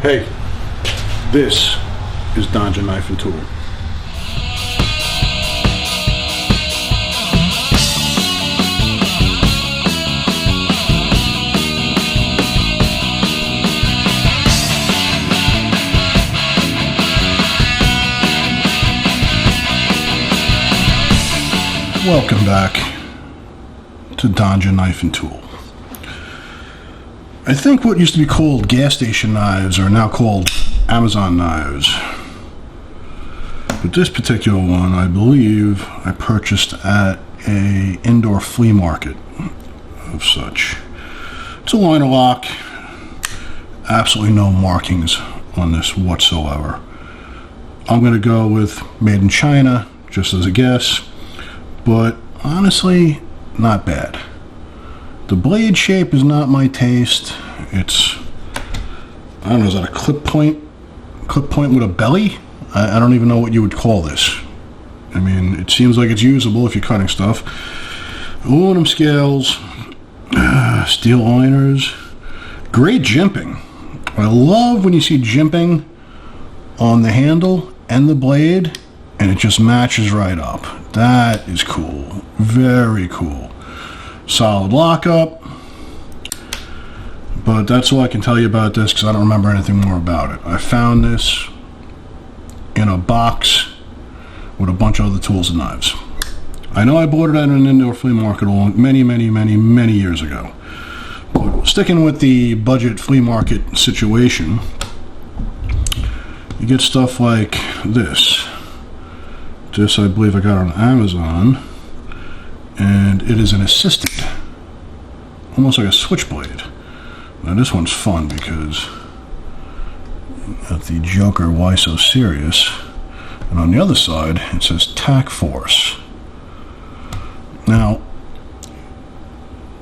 Hey, this is Donja Knife and Tool. Welcome back to Donja Knife and Tool. I think what used to be called gas station knives are now called Amazon knives. But this particular one, I believe I purchased at a indoor flea market of such. It's a liner lock. Absolutely no markings on this whatsoever. I'm going to go with made in China, just as a guess. But honestly, not bad. The blade shape is not my taste. It's, I don't know, is that a clip point? Clip point with a belly? I don't even know what you would call this. I mean, it seems like it's usable if you're cutting stuff. Aluminum scales, steel liners, great jimping. I love when you see jimping on the handle and the blade, and it just matches right up. That is cool. Very cool. Solid lockup. But that's all I can tell you about this because I don't remember anything more about it. I found this in a box with a bunch of other tools and knives. I know I bought it at an indoor flea market many years ago. But sticking with the budget flea market situation, you get stuff like this. This I believe I got on Amazon, and it is an assisted, almost like a switchblade. Now this one's fun because at the Joker Why So Serious, and on the other side it says Tac Force. Now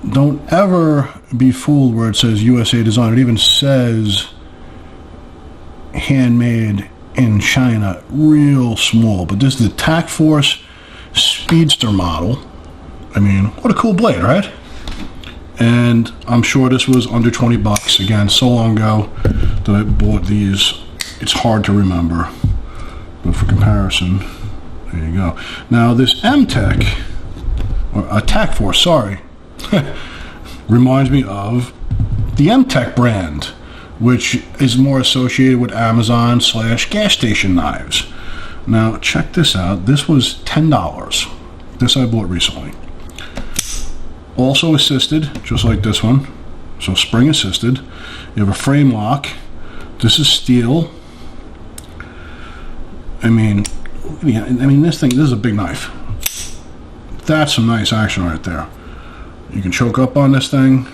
don't ever be fooled where it says USA Design. It even says handmade in China, real small. But this is the Tac Force Speedster model. I mean, what a cool blade, right? And I'm sure this was under 20 bucks. Again, so long ago that I bought these, it's hard to remember. But for comparison, there you go. Now this MTech, or Tac Force, sorry, reminds me of the MTech brand, which is more associated with Amazon / gas station knives. Now check this out. This was $10. This I bought recently. Also assisted, just like this one. So spring assisted. You have a frame lock. This is steel. I mean, this is a big knife. That's some nice action right there. You can choke up on this thing.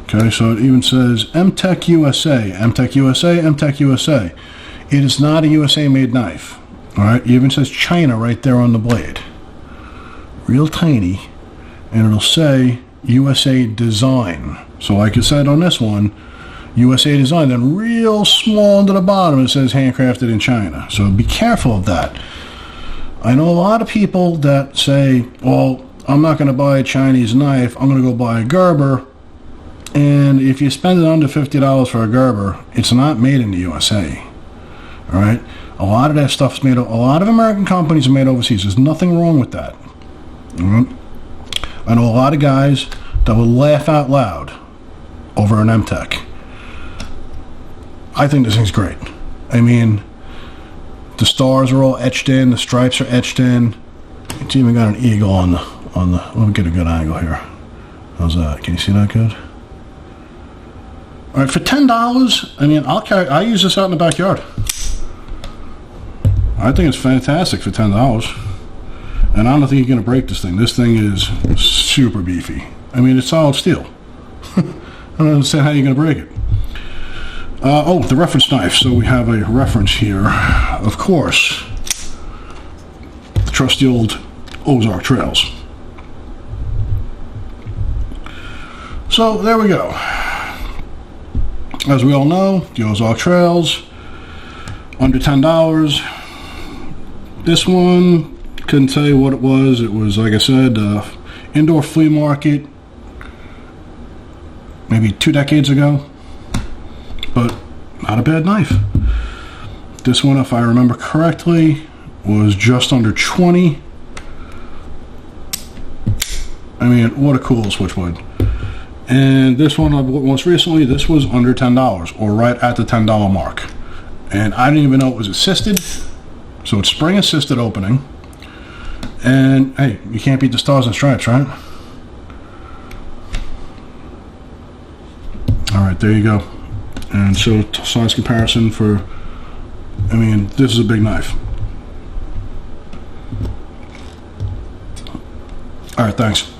Okay, so it even says MTech USA, MTech USA, MTech USA. It is not a USA made knife. All right, it even says China right there on the blade. Real tiny. And it'll say USA Design. So like I said on this one, USA Design, then real small under the bottom it says handcrafted in China. So be careful of that. I know a lot of people that say, well, I'm not going to buy a Chinese knife, I'm going to go buy a Gerber. And if you spend it under $50 for a Gerber, it's not made in the USA. All right? A lot of that stuff's made, a lot of American companies are made overseas. There's nothing wrong with that. All right? I know a lot of guys that will laugh out loud over an MTech. I think this thing's great. I mean, the stars are all etched in, the stripes are etched in. It's even got an eagle on the. Let me get a good angle here. How's that? Can you see that good? All right, for $10, I mean, I use this out in the backyard. I think it's fantastic for $10. And I don't think you're going to break this thing. This thing is super beefy. I mean, it's solid steel. I don't understand how you're going to break it. Oh, the reference knife. So we have a reference here. Of course, the trusty old Ozark Trails. So there we go. As we all know, the Ozark Trails, under $10. This one, couldn't tell you what it was. It was, like I said, indoor flea market, maybe 2 decades ago. but not a bad knife. This one, if I remember correctly, was just under 20. I mean, what a cool switchblade. And this one, most recently, this was under $10, or right at the $10 mark. And I didn't even know it was assisted. So it's spring assisted opening. And hey, you can't beat the stars and stripes, right? All right, there you go. And so size comparison for, I mean, this is a big knife. All right, thanks.